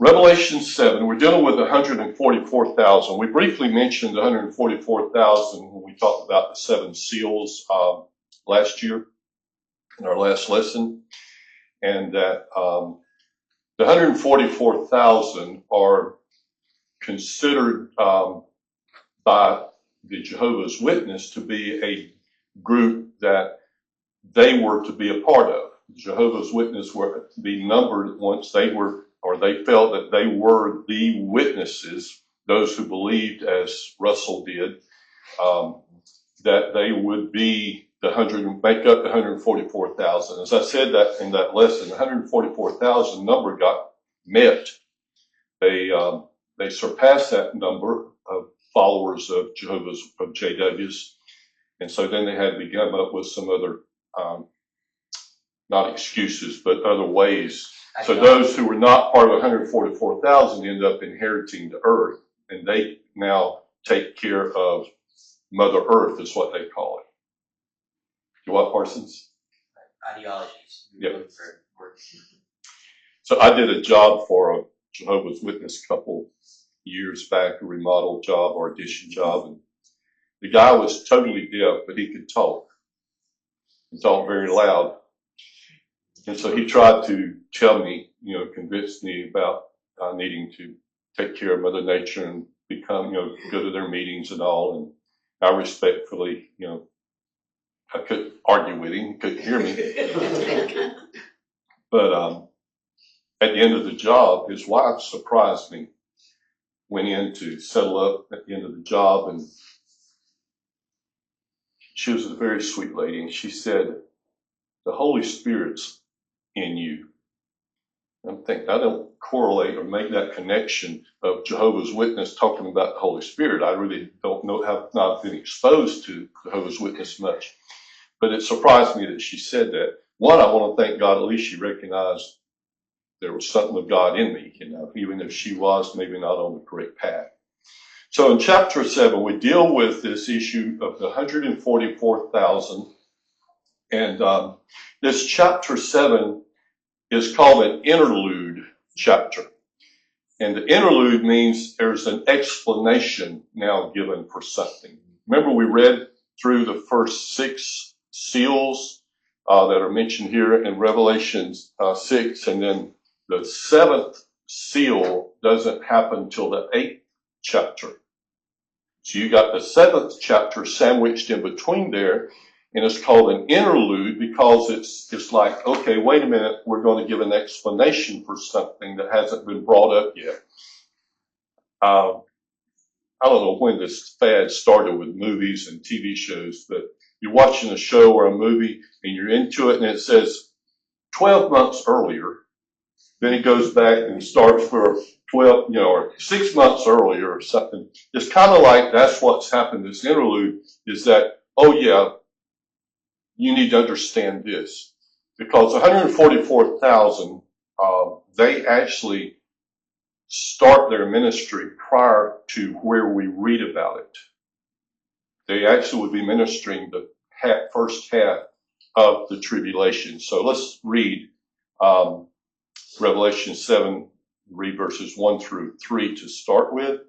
Revelation 7, we're dealing with 144,000. We briefly mentioned 144,000 when we talked about the seven seals last year in our last lesson. And that the 144,000 are considered by the Jehovah's Witness to be a group that they were to be a part of. Jehovah's Witnesses were to be numbered once they were, or they felt that they were the witnesses, those who believed, as Russell did, that they would be make up the 144,000. As I said that in that lesson, the 144,000 number got met. They surpassed that number of followers of Jehovah's, of JWs. And so then they had to come up with some other, not excuses, but other ways. So those who were not part of 144,000 end up inheriting the earth, and they now take care of Mother Earth, is what they call it. You what, Parsons? Ideologies. Yep. So I did a job for a Jehovah's Witness couple years back, a remodel job or addition job, and the guy was totally deaf, but he could talk. He talked very loud. And so he tried to tell me, convince me about needing to take care of Mother Nature and become, go to their meetings and all. And I respectfully, I couldn't argue with him, he couldn't hear me. But at the end of the job, his wife surprised me, went in to settle up at the end of the job, and she was a very sweet lady, and she said, "The Holy Spirit's in you." I don't correlate or make that connection of Jehovah's Witness talking about the Holy Spirit. I really don't know, have not been exposed to Jehovah's Witness much. But it surprised me that she said that. One, I want to thank God, at least she recognized there was something of God in me, even if she was maybe not on the correct path. So in chapter 7, we deal with this issue of the 144,000. And this chapter 7 is called an interlude chapter. And the interlude means there's an explanation now given for something. Remember, we read through the first 6 seals that are mentioned here in Revelation 6, and then the 7th seal doesn't happen till the 8th chapter. So you got the 7th chapter sandwiched in between there, and it's called an interlude because it's like, okay, wait a minute, we're going to give an explanation for something that hasn't been brought up yet. I don't know when this fad started with movies and TV shows, but you're watching a show or a movie and you're into it and it says 12 months earlier, then it goes back and starts for 12, or 6 months earlier or something. It's kind of like that's what's happened. This interlude is that, oh yeah, you need to understand this. Because 144,000, they actually start their ministry prior to where we read about it. They actually would be ministering the first half of the tribulation. So let's read Revelation 7, read verses 1 through 3 to start with.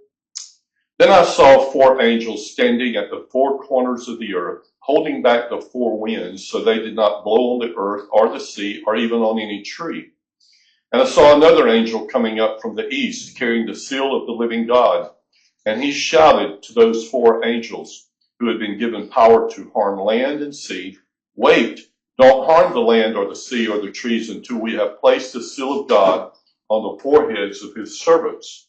Then I saw 4 angels standing at the 4 corners of the earth, holding back the 4 winds, so they did not blow on the earth or the sea or even on any tree. And I saw another angel coming up from the east, carrying the seal of the living God. And he shouted to those 4 angels who had been given power to harm land and sea, "Wait, don't harm the land or the sea or the trees until we have placed the seal of God on the foreheads of his servants."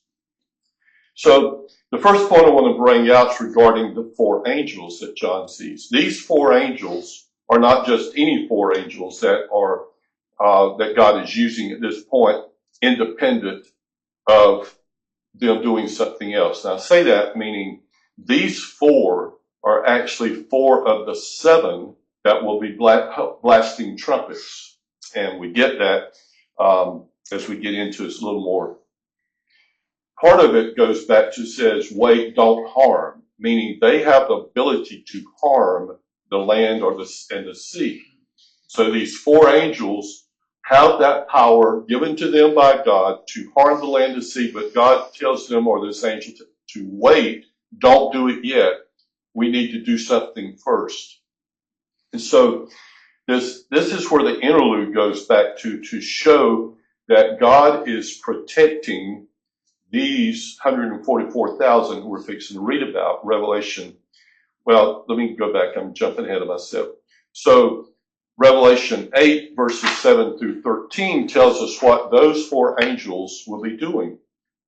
So the first point I want to bring out is regarding the 4 angels that John sees. These 4 angels are not just any 4 angels that are that God is using at this point, independent of them doing something else. Now I say that meaning these 4 are actually 4 of the 7 that will be blasting trumpets. And we get that as we get into this a little more. Part of it goes back to says, wait, don't harm, meaning they have the ability to harm the land or and the sea. So these 4 angels have that power given to them by God to harm the land and sea, but God tells them, or this angel, to wait, don't do it yet. We need to do something first. And so this is where the interlude goes back to show that God is protecting these 144,000 we're fixing to read about, Revelation. Well, let me go back. I'm jumping ahead of myself. So Revelation 8, verses 7 through 13 tells us what those four angels will be doing.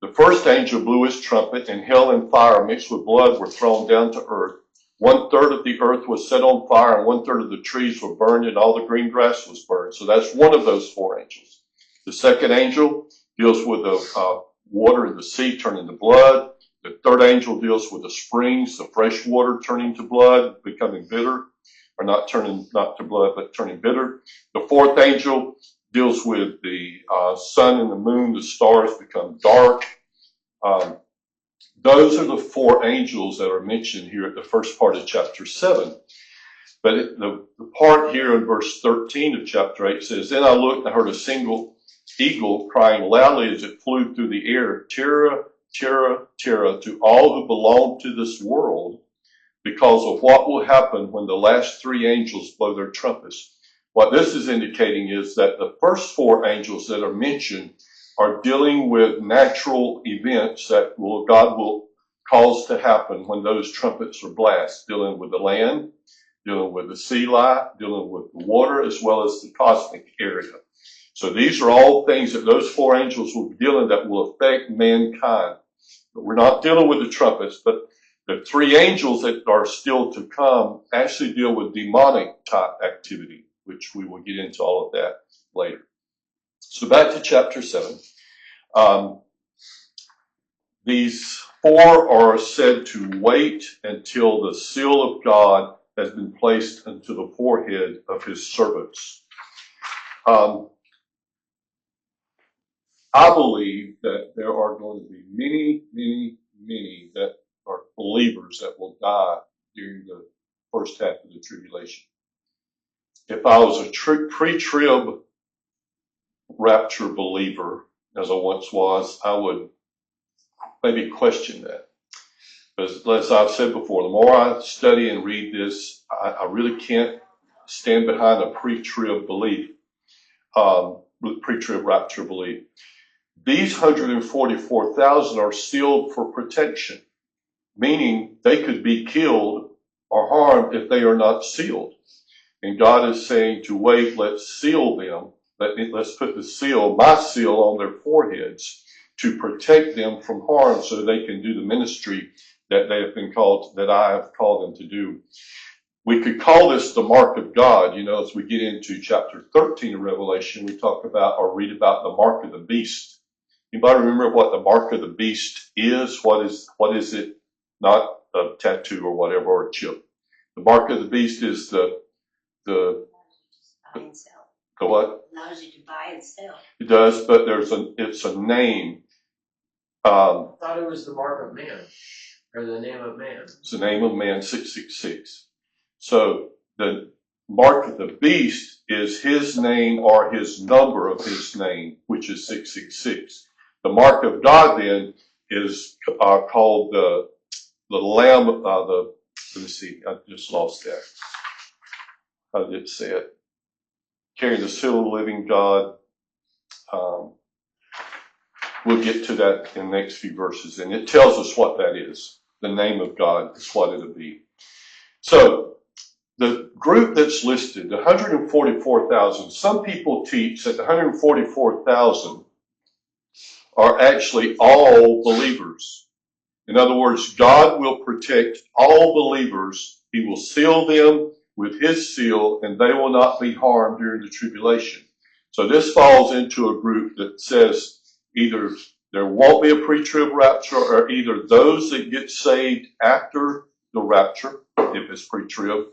The first angel blew his trumpet, and hell and fire mixed with blood were thrown down to earth. 1/3 of the earth was set on fire, and 1/3 of the trees were burned, and all the green grass was burned. So that's one of those four angels. The second angel deals with the water in the sea turning to blood. The third angel deals with the springs, the fresh water turning to blood, becoming bitter, or not to blood, but turning bitter. The fourth angel deals with the sun and the moon, the stars become dark. Those are the four angels that are mentioned here at the first part of chapter 7. But the part here in verse 13 of chapter 8 says, Then I looked and I heard a single eagle crying loudly as it flew through the air, Terra, Terra, Terra, to all who belong to this world, because of what will happen when the last three angels blow their trumpets. What this is indicating is that the first four angels that are mentioned are dealing with natural events that God will cause to happen when those trumpets are blasted, dealing with the land, dealing with the sea life, dealing with the water, as well as the cosmic area. So these are all things that those four angels will be dealing that will affect mankind. But we're not dealing with the trumpets, but the three angels that are still to come actually deal with demonic type activity, which we will get into all of that later. So back to chapter 7. These four are said to wait until the seal of God has been placed into the forehead of his servants. I believe that there are going to be many that are believers that will die during the first half of the tribulation. If I was a pre-trib rapture believer, as I once was, I would maybe question that. But as I've said before, the more I study and read this, I really can't stand behind a pre-trib belief, pre-trib rapture belief. These 144,000 are sealed for protection, meaning they could be killed or harmed if they are not sealed. And God is saying to wait, let's seal them. Let's put the seal, my seal, on their foreheads to protect them from harm so they can do the ministry that they have been called, that I have called them to do. We could call this the mark of God. You know, as we get into chapter 13 of Revelation, we talk about or read about the mark of the beast. Anybody remember what the mark of the beast is? What is it? Not a tattoo or whatever, or a chip. The mark of the beast is the Buy and sell. the what? Allows you to buy and sell. It does, but it's a name. I thought it was the mark of man, or the name of man. It's the name of man, 666. So the mark of the beast is his name or his number of his name, which is 666. The mark of God then is called the Lamb. Let me see. I just lost that. How did it say it? Carrying the seal of the living God. We'll get to that in the next few verses, and it tells us what that is. The name of God is what it'll be. So the group that's listed, the 144,000, some people teach that the 144,000 are actually all believers. In other words, God will protect all believers. He will seal them with his seal, and they will not be harmed during the tribulation. So this falls into a group that says either there won't be a pre-trib rapture, or either those that get saved after the rapture, if it's pre-trib,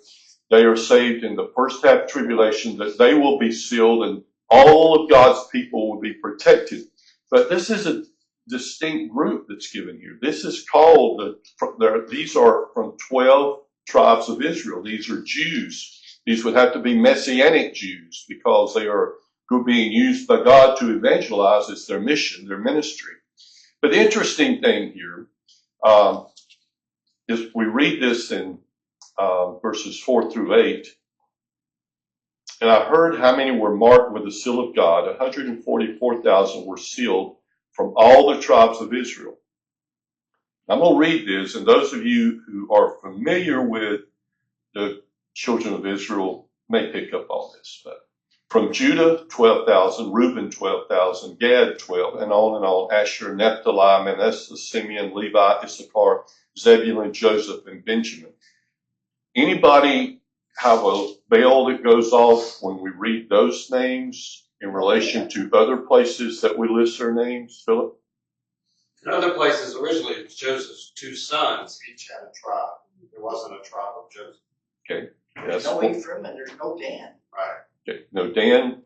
they are saved in the first half tribulation, that they will be sealed and all of God's people will be protected. But this is a distinct group that's given here. This is called, these are from 12 tribes of Israel. These are Jews. These would have to be Messianic Jews because they are who are being used by God to evangelize as their mission, their ministry. But the interesting thing here is we read this in verses 4 through 8. And I heard how many were marked with the seal of God. 144,000 were sealed from all the tribes of Israel. I'm going to read this, and those of you who are familiar with the children of Israel may pick up on this. But from Judah, 12,000, Reuben, 12,000, Gad, 12, and on, Asher, Naphtali, Manasseh, Simeon, Levi, Issachar, Zebulun, Joseph, and Benjamin. Anybody have a bell that goes off when we read those names in relation to other places that we list their names, Philip? In other places, originally it was Joseph's two sons. Each had a tribe. There wasn't a tribe of Joseph. Okay. There's no Ephraim and there's no Dan. Right. Okay. No Dan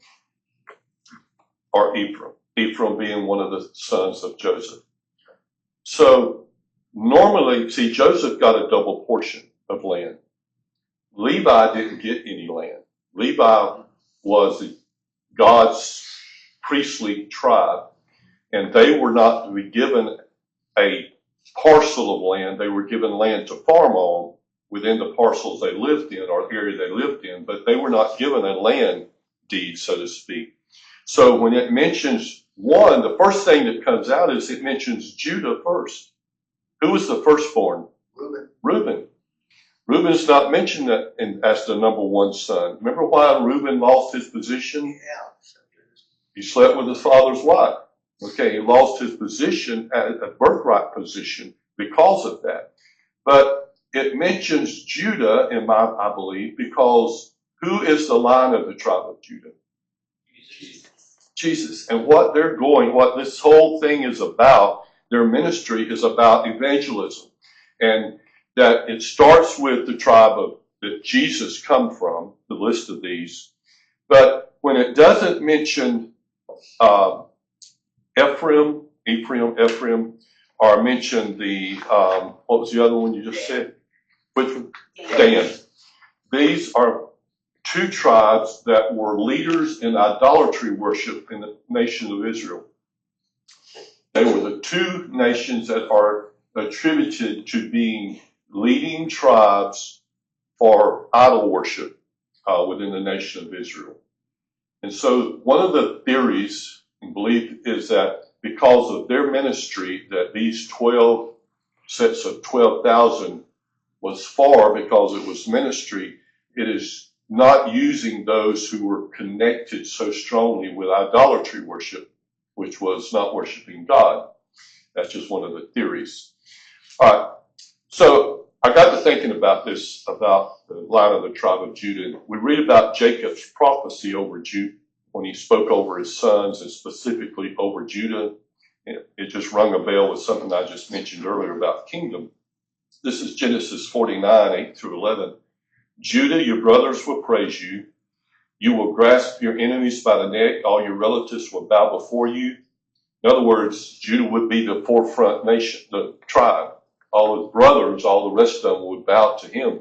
or Ephraim. Ephraim being one of the sons of Joseph. So normally, see, Joseph got a double portion of land. Levi didn't get any land. Levi was God's priestly tribe, and they were not to be given a parcel of land. They were given land to farm on within the parcels they lived in or area they lived in, but they were not given a land deed, so to speak. So when it mentions one, the first thing that comes out is it mentions Judah first. Who was the firstborn? Reuben. Reuben's not mentioned as the number one son. Remember why Reuben lost his position? Yeah. He slept with his father's wife. Okay, he lost his position, a birthright position, because of that. But it mentions Judah, I believe, because who is the line of the tribe of Judah? Jesus. And what this whole thing is about, their ministry is about evangelism. And that it starts with the tribe that Jesus come from, the list of these. But when it doesn't mention Ephraim, or mention the, what was the other one you just said? Which one? Dan. These are two tribes that were leaders in idolatry worship in the nation of Israel. They were the two nations that are attributed to being leading tribes for idol worship within the nation of Israel. And so one of the theories and belief is that because of their ministry, that these 12 sets of 12,000 was for, because it was ministry, it is not using those who were connected so strongly with idolatry worship, which was not worshiping God. That's just one of the theories. All right. So I got to thinking about this, about the line of the tribe of Judah. We read about Jacob's prophecy over Judah when he spoke over his sons and specifically over Judah. It just rung a bell with something I just mentioned earlier about kingdom. This is Genesis 49, 8 through 11. Judah, your brothers will praise you. You will grasp your enemies by the neck. All your relatives will bow before you. In other words, Judah would be the forefront nation, the tribe. All his brothers, all the rest of them would bow to him.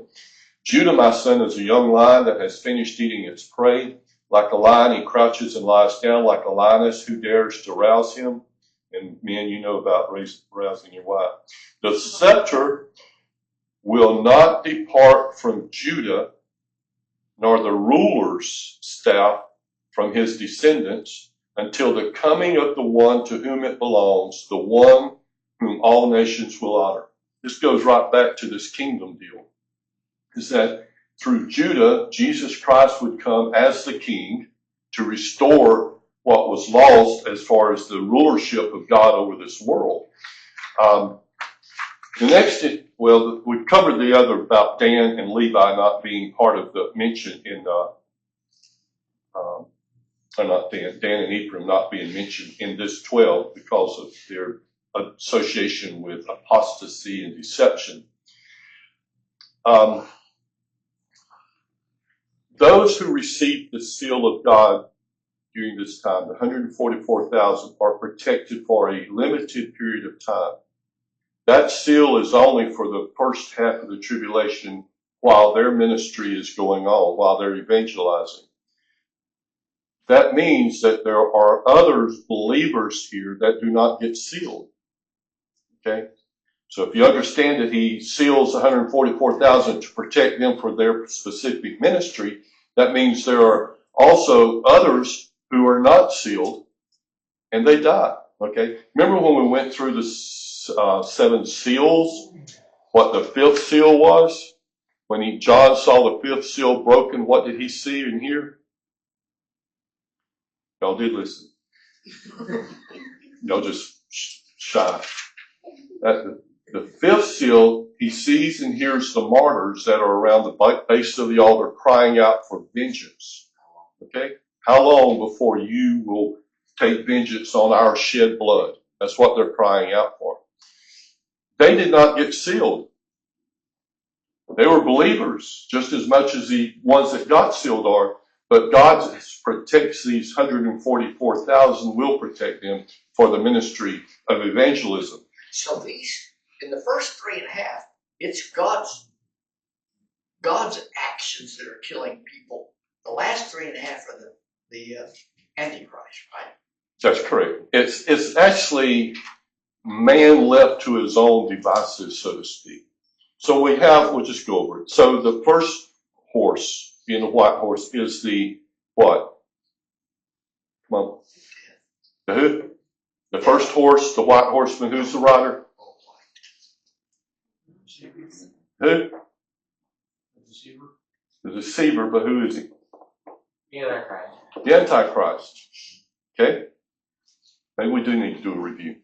Judah, my son, is a young lion that has finished eating its prey. Like a lion, he crouches and lies down. Like a lioness, who dares to rouse him? And men, you know about rousing your wife. The scepter will not depart from Judah, nor the ruler's staff from his descendants, until the coming of the one to whom it belongs, the one whom all nations will honor. This goes right back to this kingdom deal. Is that through Judah, Jesus Christ would come as the king to restore what was lost as far as the rulership of God over this world. The next, we covered the other about Dan and Levi not being part of the mention in, not Dan and Ephraim not being mentioned in this 12 because of their association with apostasy and deception. Those who received the seal of God during this time, the 144,000, are protected for a limited period of time. That seal is only for the first half of the tribulation while their ministry is going on, while they're evangelizing. that means that there are others, believers here, that do not get sealed. Okay? So if you understand that he seals 144,000 to protect them for their specific ministry, that means there are also others who are not sealed and they die. Okay? Remember when we went through the 7 seals, what the 5th seal was? When John saw the 5th seal broken, what did he see and hear? Y'all did listen. Y'all just shy. The 5th seal, he sees and hears the martyrs that are around the base of the altar crying out for vengeance. Okay? How long before you will take vengeance on our shed blood? That's what they're crying out for. They did not get sealed. They were believers just as much as the ones that got sealed are, but God protects these 144,000, will protect them for the ministry of evangelism. So these, in the first 3.5, it's God's actions that are killing people. The last 3.5 are the Antichrist, right? That's correct. It's actually man left to his own devices, so to speak. So we'll just go over it. So the first horse, being the white horse, is the what? Come on. The who? The first horse, the white horseman, who's the rider? Who? The deceiver, but who is he? The Antichrist. The Antichrist. Okay? Maybe we do need to do a review.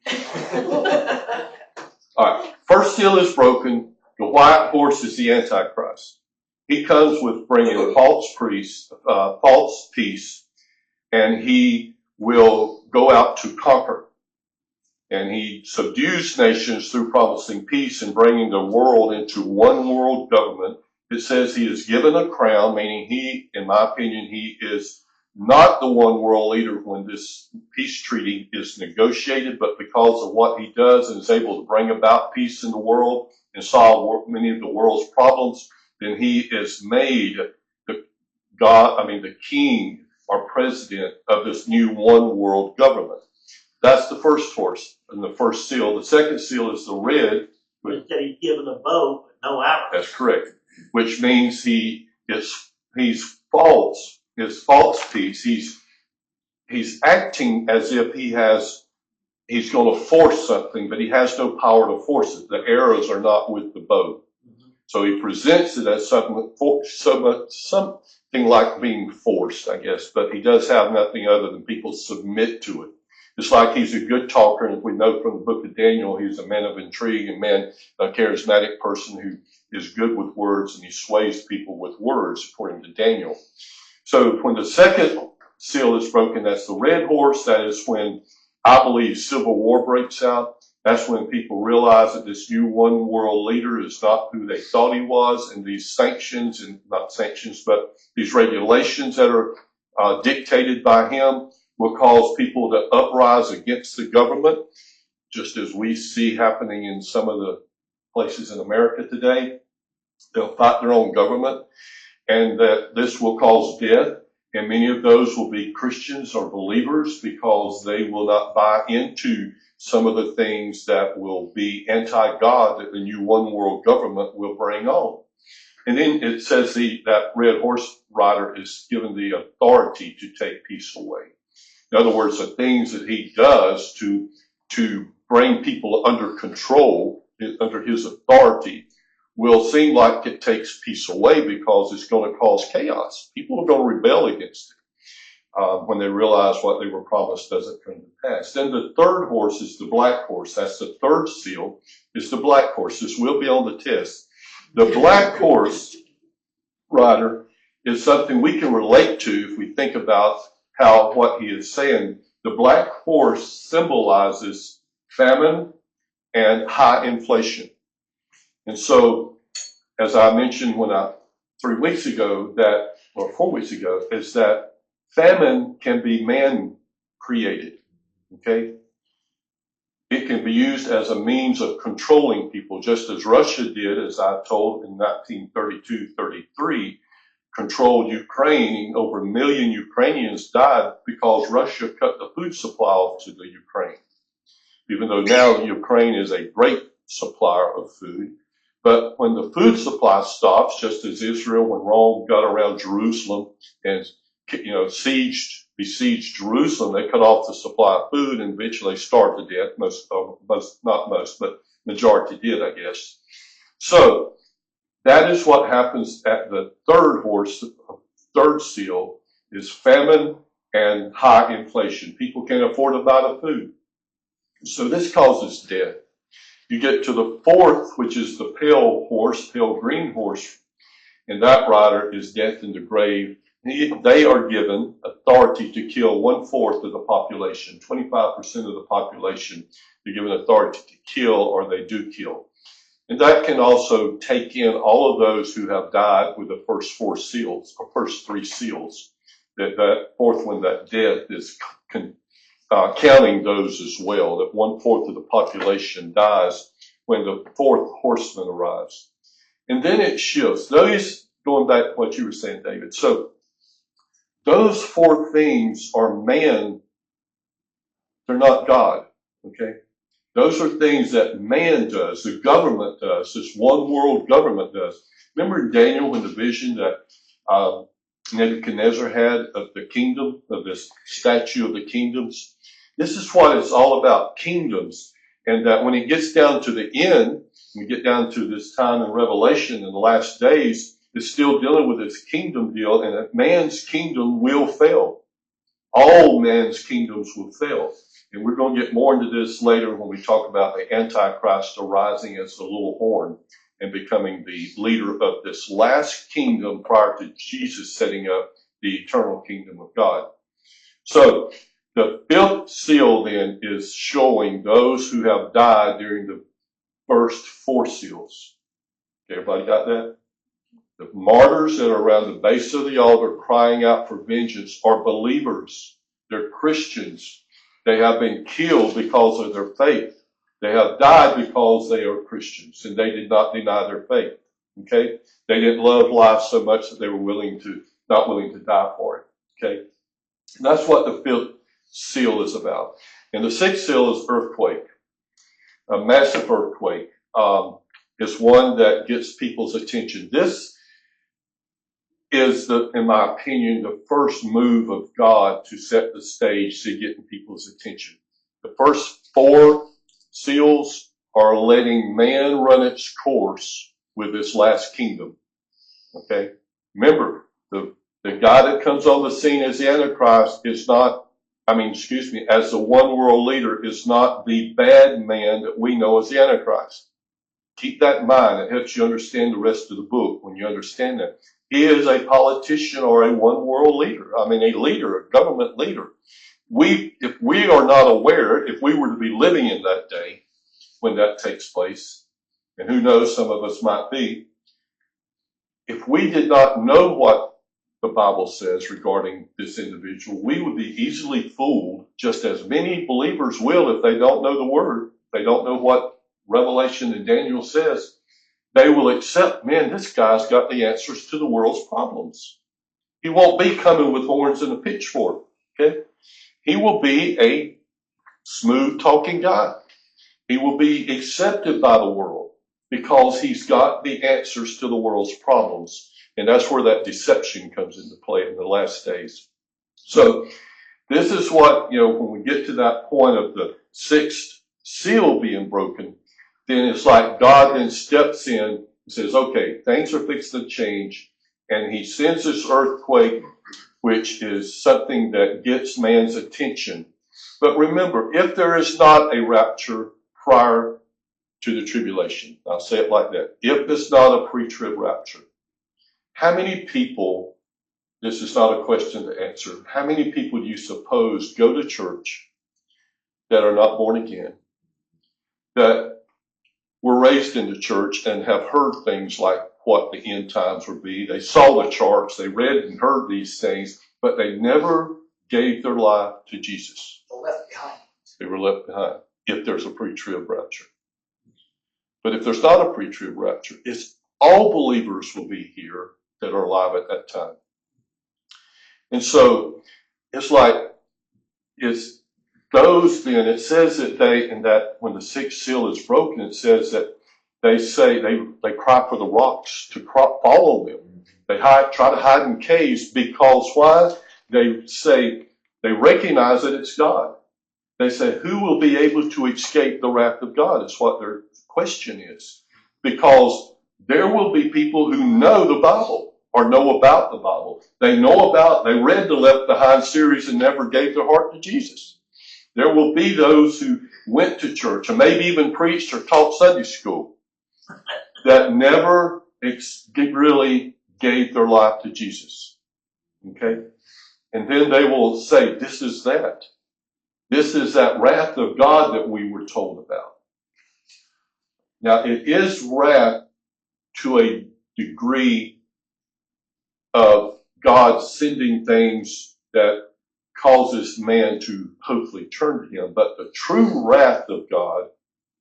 All right. First seal is broken. The white horse is the Antichrist. He comes with bringing false peace, and he will go out to conquer. And he subdues nations through promising peace and bringing the world into one world government. It says he is given a crown, meaning he, in my opinion, he is not the one world leader when this peace treaty is negotiated, but because of what he does and is able to bring about peace in the world and solve many of the world's problems, then he is made the king or president of this new one world government. That's the first horse and the first seal. The second seal is the red. But he's given a bow, but no arrow. That's correct. Which means he's false. His false peace. He's acting as if he's going to force something, but he has no power to force it. The arrows are not with the bow. Mm-hmm. So he presents it as something like being forced, I guess, but he does have nothing other than people submit to it. It's like he's a good talker, and we know from the book of Daniel, he's a man of intrigue, a charismatic person who is good with words, and he sways people with words, according to Daniel. So when the second seal is broken, that's the red horse. That is when, I believe, civil war breaks out. That's when people realize that this new one world leader is not who they thought he was, and these sanctions, and not sanctions, but these regulations that are dictated by him will cause people to uprise against the government, just as we see happening in some of the places in America today. They'll fight their own government, and that this will cause death. And many of those will be Christians or believers because they will not buy into some of the things that will be anti-God that the new one world government will bring on. And then it says that red horse rider is given the authority to take peace away. In other words, the things that he does to bring people under control, under his authority, will seem like it takes peace away because it's going to cause chaos. People are going to rebel against it when they realize what they were promised doesn't come to pass. Then the third horse is the black horse. That's the third seal, is the black horse. This will be on the test. The black horse rider is something we can relate to if we think about what he is saying. The black horse symbolizes famine and high inflation. And so, as I mentioned 4 weeks ago, is that famine can be man-created, okay? It can be used as a means of controlling people, just as Russia did, as I told in 1932-33. controlled Ukraine, over 1 million Ukrainians died because Russia cut the food supply off to the Ukraine. Even though now Ukraine is a great supplier of food. But when the food supply stops, just as Israel, when Rome got around Jerusalem and, besieged Jerusalem, they cut off the supply of food and eventually starved to death. Not most, but majority did, I guess. So that is what happens at the third seal is famine and high inflation. People can't afford to buy the food. So this causes death. You get to the fourth, which is the pale green horse, and that rider is death in the grave. They are given authority to kill 1/4 of the population. 25% of the population are given authority to kill, or they do kill. And that can also take in all of those who have died with the first 4 seals, or first 3 seals. That fourth one, that death, is counting those as well, that 1/4 of the population dies when the 4th horseman arrives. And then it shifts. Those, going back to what you were saying, David. So those 4 things are man. They're not God. Okay? Those are things that man does, the government does, this one world government does. Remember in Daniel when the vision that Nebuchadnezzar had of the kingdom, of this statue of the kingdoms? This is what it's all about, kingdoms. And that when it gets down to the end, we get down to this time in Revelation in the last days, it's still dealing with this kingdom deal, and that man's kingdom will fail. All man's kingdoms will fail. And we're going to get more into this later when we talk about the Antichrist arising as the little horn and becoming the leader of this last kingdom prior to Jesus setting up the eternal kingdom of God. So the 5th seal then is showing those who have died during the first 4 seals. Everybody got that? The martyrs that are around the base of the altar crying out for vengeance are believers. They're Christians. They have been killed because of their faith. They have died because they are Christians, and they did not deny their faith. Okay? They didn't love life so much that they were not willing to die for it. Okay? And that's what the 5th seal is about. And the 6th seal is earthquake. A massive earthquake is one that gets people's attention. This is, in my opinion, the first move of God to set the stage to get people's attention. The first 4 seals are letting man run its course with this last kingdom. Okay? Remember, the guy that comes on the scene as the Antichrist as the one world leader is not the bad man that we know as the Antichrist. Keep that in mind. It helps you understand the rest of the book when you understand that. He is a politician or a one world leader. A leader, a government leader. If we are not aware, if we were to be living in that day when that takes place, and who knows, some of us might be, if we did not know what the Bible says regarding this individual, we would be easily fooled, just as many believers will if they don't know the Word, they don't know what Revelation and Daniel says. They will accept, man, this guy's got the answers to the world's problems. He won't be coming with horns and a pitchfork. Okay? He will be a smooth talking guy. He will be accepted by the world because he's got the answers to the world's problems. And that's where that deception comes into play in the last days. So this is what, when we get to that point of the 6th seal being broken, then it's like God then steps in and says, okay, things are fixing to change. And he sends this earthquake, which is something that gets man's attention. But remember, if there is not a rapture prior to the tribulation, I'll say it like that, if it's not a pre-trib rapture, how many people, this is not a question to answer, how many people do you suppose go to church that are not born again, that were raised in the church and have heard things like what the end times would be? They saw the charts, they read and heard these things, but they never gave their life to Jesus. Left behind. They were left behind if there's a pre-trib rapture. But if there's not a pre-trib rapture, it's all believers will be here that are alive at that time. And so it's like, it's those then, it says that when the sixth seal is broken, it says that they say, they cry for the rocks to follow them. They try to hide in caves because why? They say, they recognize that it's God. They say, who will be able to escape the wrath of God? Is what their question is. Because there will be people who know the Bible or know about the Bible. They read the Left Behind series and never gave their heart to Jesus. There will be those who went to church and maybe even preached or taught Sunday school that never really gave their life to Jesus. Okay? And then they will say, this is that. This is that wrath of God that we were told about. Now, it is wrath to a degree of God sending things that causes man to hopefully turn to him. But the true wrath of God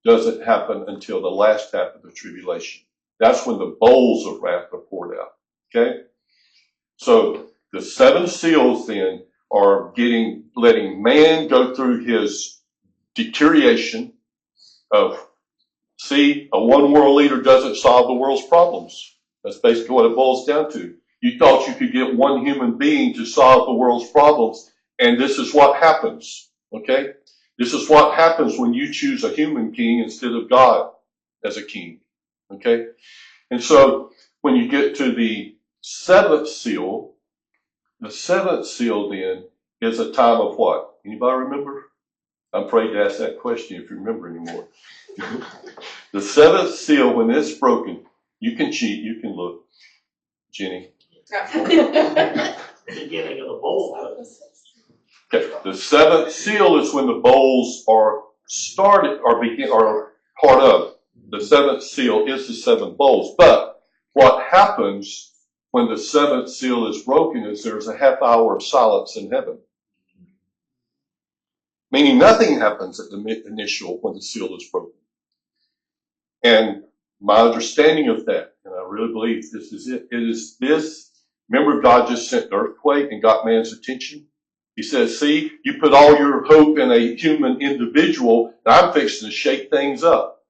doesn't happen until the last half of the tribulation. That's when the bowls of wrath are poured out. Okay? So the seven seals then are letting man go through his deterioration of, see, a one world leader doesn't solve the world's problems. That's basically what it boils down to. You thought you could get one human being to solve the world's problems, and this is what happens. Okay? This is what happens when you choose a human king instead of God as a king. Okay? And so when you get to the seventh seal then is a time of what? Anybody remember? I'm afraid to ask that question if you remember anymore. The seventh seal, when it's broken, you can cheat, you can look. Jenny. Beginning of the bowl. Okay. The seventh seal is when the bowls are started or part of. The seventh seal is the seven bowls. But what happens when the seventh seal is broken is there's a half hour of silence in heaven. Meaning nothing happens at the initial when the seal is broken. And my understanding of that, and I really believe this is it is this. Remember, God just sent an earthquake and got man's attention? He says, see, you put all your hope in a human individual, and I'm fixing to shake things up.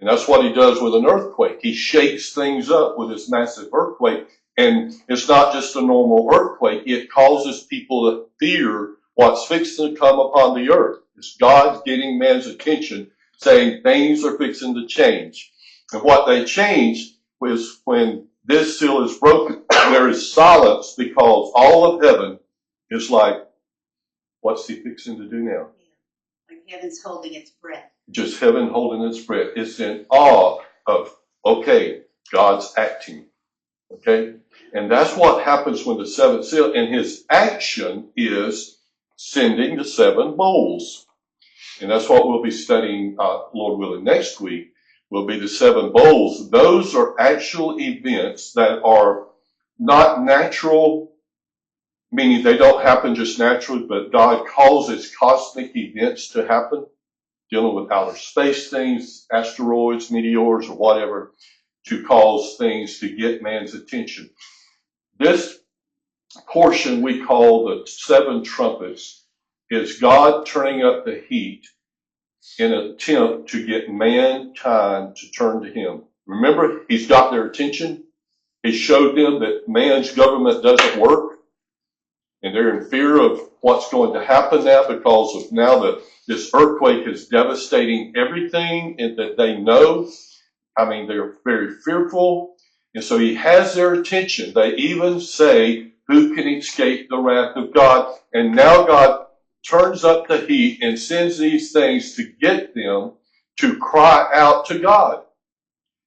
And that's what he does with an earthquake. He shakes things up with this massive earthquake. And it's not just a normal earthquake. It causes people to fear what's fixing to come upon the earth. It's God getting man's attention, saying things are fixing to change. And what they change is when this seal is broken, there is silence because all of heaven is like, what's he fixing to do now? Like heaven's holding its breath. Just heaven holding its breath. It's in awe of, okay, God's acting. Okay? And that's what happens when the seventh seal, and his action is sending the seven bowls. And that's what we'll be studying, Lord willing, next week, will be the seven bowls. Those are actual events that are not natural, meaning they don't happen just naturally, but God causes cosmic events to happen, dealing with outer space things, asteroids, meteors, or whatever, to cause things to get man's attention. This portion we call the seven trumpets is God turning up the heat in an attempt to get mankind to turn to him. Remember, he's got their attention. He showed them that man's government doesn't work. And they're in fear of what's going to happen now because of now that this earthquake is devastating everything and that they know. I mean, they're very fearful. And so he has their attention. They even say, who can escape the wrath of God? And now God turns up the heat and sends these things to get them to cry out to God.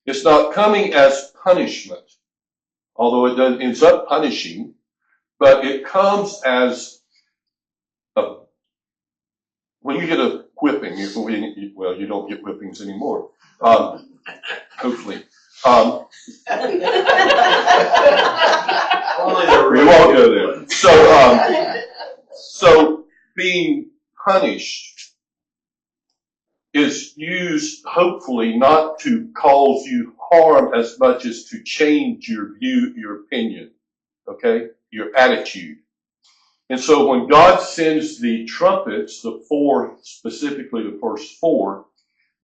It's not coming as punishment, although it ends up punishing, but it comes as when you get a whipping, well, you don't get whippings anymore, hopefully. We won't go there. So being punished is used hopefully not to cause you harm as much as to change your view, your opinion, okay, your attitude. And so when God sends the trumpets, the four, specifically the first four,